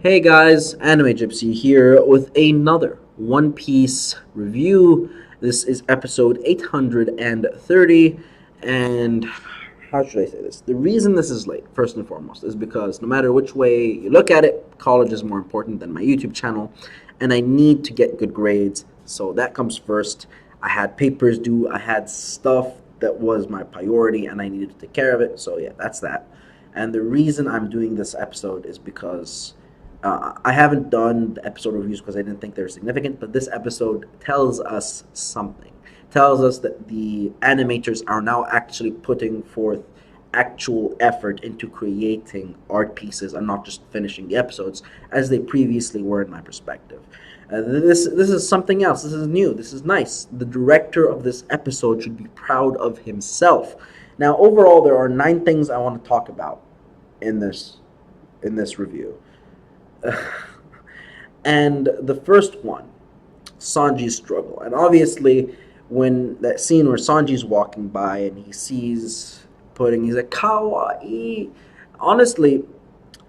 Hey guys, Anime Gypsy here with another One Piece review. This is episode 830, and how should I say this? The reason this is late, first and foremost, is because no matter which way you look at it, college is more important than my YouTube channel, and I need to get good grades, so that comes first. I had papers due, I had stuff that was my priority, and I needed to take care of it, so yeah, that's that. And the reason I'm doing this episode is because I haven't done the episode reviews because I didn't think they were significant, but this episode tells us something. Tells us that the animators are now actually putting forth actual effort into creating art pieces and not just finishing the episodes as they previously were in my perspective. This is something else. This is new. This is nice. The director of this episode should be proud of himself. Now, overall, there are 9 things I want to talk about in this review. And the first one, Sanji's struggle. And obviously, when that scene where Sanji's walking by and he sees Pudding, he's like, kawaii. Honestly,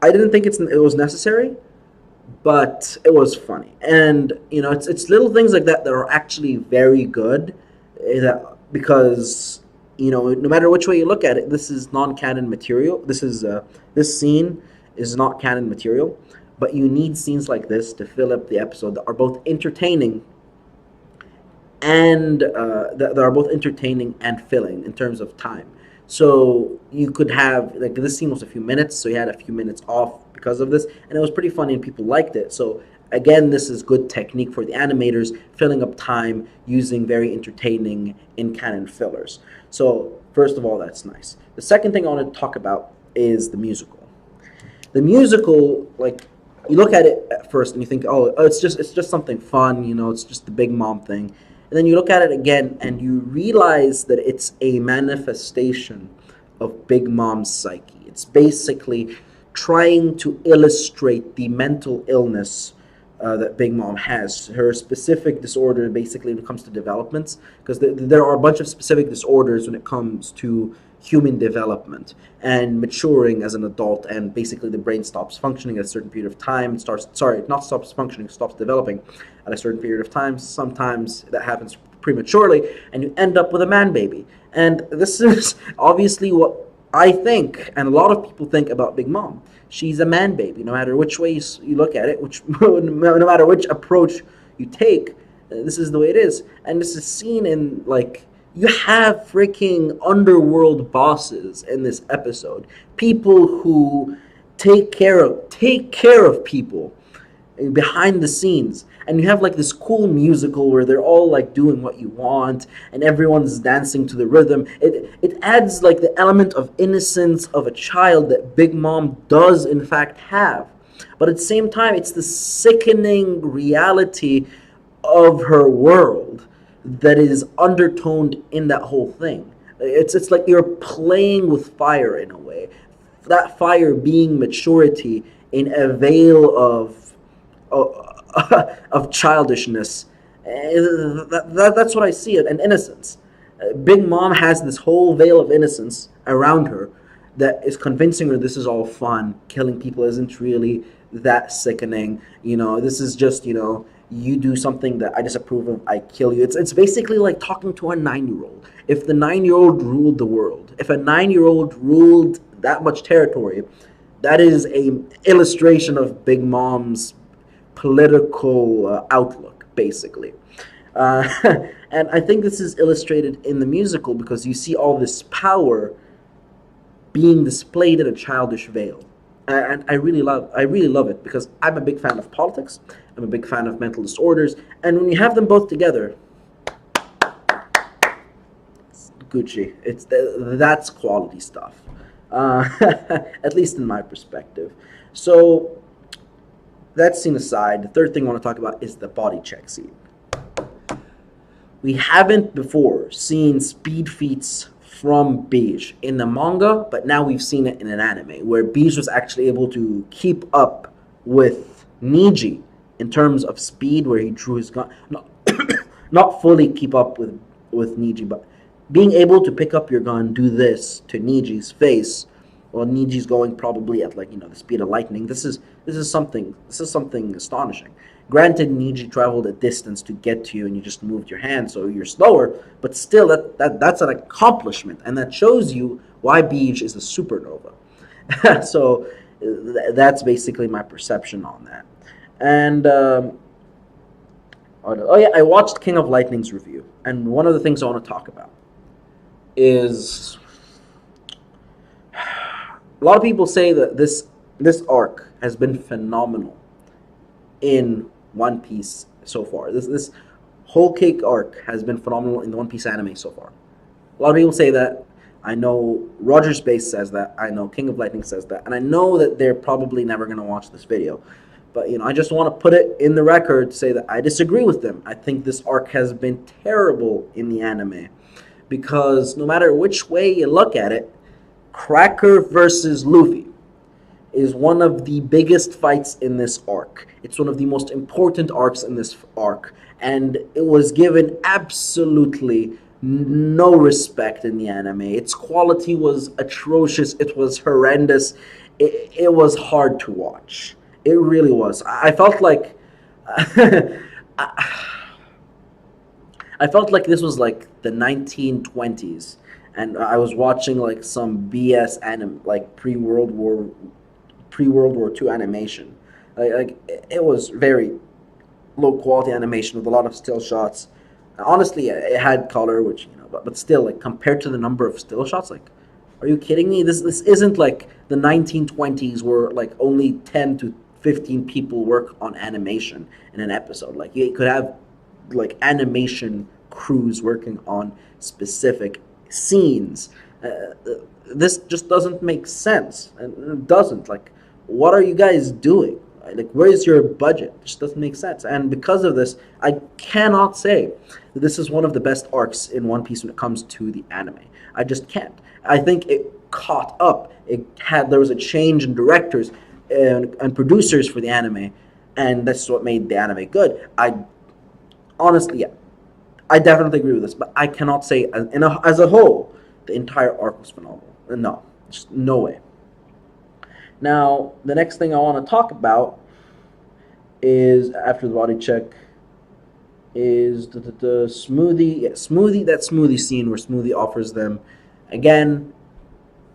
I didn't think it was necessary, but it was funny. And, it's little things like that that are actually very good. Because, no matter which way you look at it, this is non-canon material. This scene is not canon material. But you need scenes like this to fill up the episode that are both entertaining and filling in terms of time. So you could have like this scene was a few minutes, so you had a few minutes off because of this, and it was pretty funny and people liked it. So again, this is good technique for the animators, filling up time using very entertaining in canon fillers. So first of all, that's nice. The second thing I want to talk about is the musical. The musical, like, you look at it at first and you think, oh, it's just something fun, it's just the Big Mom thing. And then you look at it again and you realize that it's a manifestation of Big Mom's psyche. It's basically trying to illustrate the mental illness that Big Mom has. Her specific disorder, basically, when it comes to developments, because there are a bunch of specific disorders when it comes to human development and maturing as an adult, and basically the brain stops functioning at a certain period of time. Not stops functioning, stops developing at a certain period of time. Sometimes that happens prematurely, and you end up with a man baby. And this is obviously what I think, and a lot of people think about Big Mom. She's a man baby, no matter which way you look at it, no matter which approach you take. This is the way it is, and this is seen in like. You have freaking underworld bosses in this episode. People who take care of people behind the scenes. And you have like this cool musical where they're all like doing what you want and everyone's dancing to the rhythm. It adds like the element of innocence of a child that Big Mom does in fact have. But at the same time, it's the sickening reality of her world that is undertoned in that whole thing. It's like you're playing with fire in a way. That fire being maturity in a veil of childishness. That's what I see it, and innocence. Big Mom has this whole veil of innocence around her that is convincing her this is all fun. Killing people isn't really that sickening. This is just, you do something that I disapprove of, I kill you. It's basically like talking to a 9-year-old. If the 9-year-old ruled the world, if a 9-year-old ruled that much territory, that is a illustration of Big Mom's political outlook, basically. And I think this is illustrated in the musical because you see all this power being displayed in a childish veil. And I really love it because I'm a big fan of politics. I'm a big fan of mental disorders, and when you have them both together, it's Gucci. That's quality stuff, at least in my perspective. So that scene aside, the third thing I want to talk about is the body check scene. We haven't before seen speed feats from Beige in the manga, but now we've seen it in an anime where Beige was actually able to keep up with Niji in terms of speed, where he drew his gun. Not fully keep up with Niji, but being able to pick up your gun, do this to Niji's face, Well, Niji's going probably at, like, the speed of lightning. This is something astonishing. Granted, Niji traveled a distance to get to you, and you just moved your hand, so you're slower. But still, that's an accomplishment, and that shows you why Beej is a supernova. So that's basically my perception on that. And oh yeah, I watched King of Lightning's review, and one of the things I want to talk about is a lot of people say that this arc has been phenomenal in One Piece so far. This whole cake arc has been phenomenal in the One Piece anime so far. A lot of people say that. I know Roger Space says that. I know King of Lightning says that, and I know that they're probably never gonna watch this video. But I just want to put it in the record to say that I disagree with them. I think this arc has been terrible in the anime because no matter which way you look at it, Cracker versus Luffy is one of the biggest fights in this arc. It's one of the most important arcs in this arc, and it was given absolutely no respect in the anime. Its quality was atrocious. It was horrendous. It was hard to watch. It really was. I felt like I felt like this was like the 1920s, and I was watching like some BS anime, like pre World War II animation. Like it was very low quality animation with a lot of still shots. Honestly, it had color, which but still, like compared to the number of still shots, like, are you kidding me? This isn't like the 1920s where like only 10 to 15 people work on animation in an episode. Like you could have like animation crews working on specific scenes. This just doesn't make sense, and it doesn't. Like, what are you guys doing? Like, where is your budget? It just doesn't make sense. And because of this, I cannot say that this is one of the best arcs in One Piece when it comes to the anime. I just can't. I think it caught up. There was a change in directors and producers for the anime, and that's what made the anime good. I honestly, yeah, I definitely agree with this, but I cannot say as a whole the entire arc was phenomenal. No, just no way. Now, the next thing I want to talk about is after the body check is the smoothie. Yeah, smoothie. That smoothie scene where Smoothie offers them again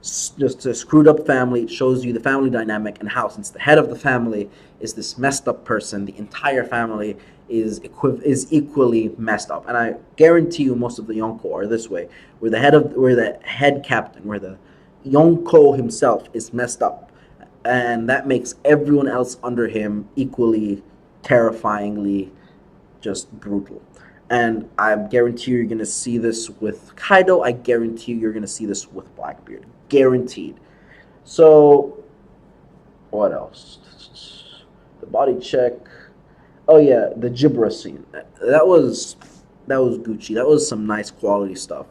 just a screwed up family. It shows you the family dynamic and how, since the head of the family is this messed up person, the entire family is equally messed up. And I guarantee you, most of the Yonko are this way, where the head captain, where the Yonko himself is messed up, and that makes everyone else under him equally terrifyingly just brutal. And I guarantee you're going to see this with Kaido. I guarantee you're going to see this with Blackbeard. Guaranteed. So, what else? The body check. Oh yeah, the Jibra scene. That was Gucci. That was some nice quality stuff.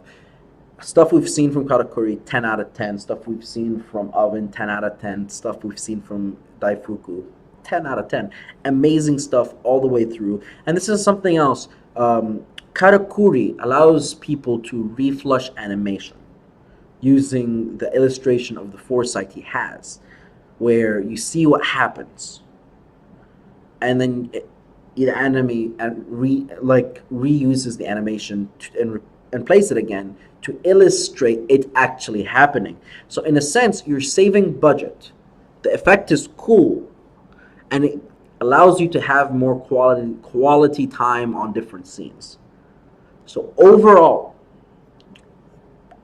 Stuff we've seen from Katakuri, 10 out of 10. Stuff we've seen from Oven, 10 out of 10. Stuff we've seen from Daifuku, 10 out of 10. Amazing stuff all the way through. And this is something else. Katakuri allows people to reflush animation using the illustration of the foresight he has, where you see what happens, and then the anime reuses the animation and plays it again to illustrate it actually happening. So in a sense, you're saving budget. The effect is cool, and it allows you to have more quality time on different scenes. So overall,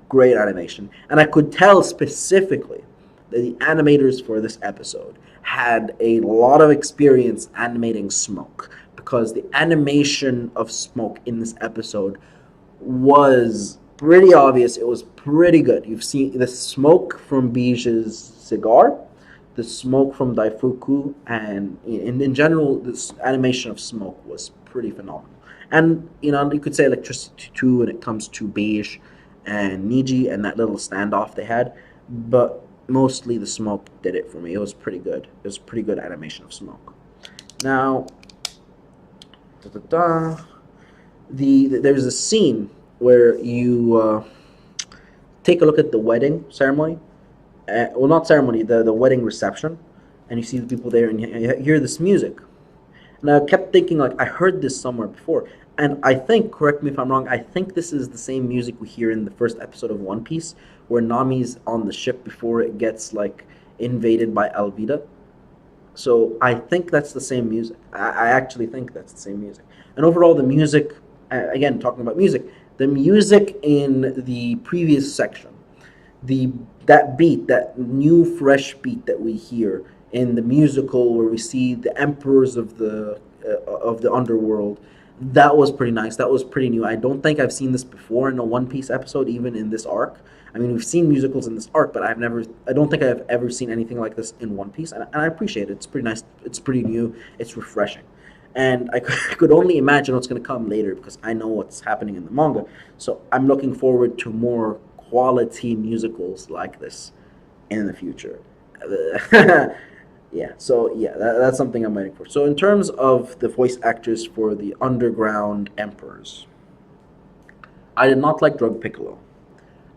great animation. And I could tell specifically that the animators for this episode had a lot of experience animating Smoke, because the animation of Smoke in this episode was pretty obvious. It was pretty good. You've seen the smoke from Bij's cigar, the smoke from Daifuku, and in general, this animation of Smoke was pretty phenomenal. And you could say Electricity too when it comes to Beige and Niji and that little standoff they had, but mostly the Smoke did it for me. It was pretty good. It was pretty good animation of Smoke. Now, there's a scene where you take a look at the wedding ceremony, well, not ceremony, the wedding reception, and you see the people there, and you hear this music. And I kept thinking, like, I heard this somewhere before. And I think, correct me if I'm wrong, I think this is the same music we hear in the first episode of One Piece, where Nami's on the ship before it gets, like, invaded by Alvida. So I think that's the same music. I actually think that's the same music. And overall, the music, again, talking about music, the music in the previous section, the that beat, that new fresh beat that we hear in the musical where we see the emperors of the underworld, that was pretty nice. That was pretty new. I don't think I've seen this before in a One Piece episode, even in this arc. I mean, we've seen musicals in this arc, but I don't think I've ever seen anything like this in One Piece, and I appreciate it. It's pretty nice. It's pretty new. It's refreshing. And I could only imagine what's going to come later because I know what's happening in the manga. So I'm looking forward to more quality musicals like this in the future. Yeah, so yeah, that's something I'm waiting for. So in terms of the voice actors for the Underground Emperors, I did not like Drug Piccolo,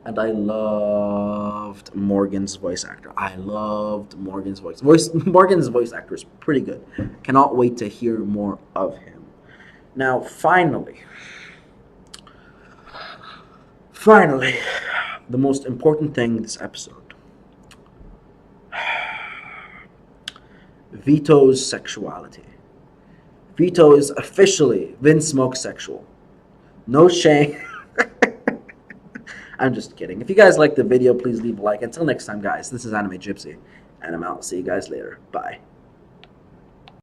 and I loved Morgan's voice actor. I loved Morgan's voice. Morgan's voice actor is pretty good. Cannot wait to hear more of him. Now, finally, the most important thing this episode. Vito's sexuality. Vito is officially Vince Smoke sexual. No shame. I'm just kidding. If you guys like the video, please leave a like. Until next time, guys, this is Anime Gypsy, and I'm out. See you guys later. Bye.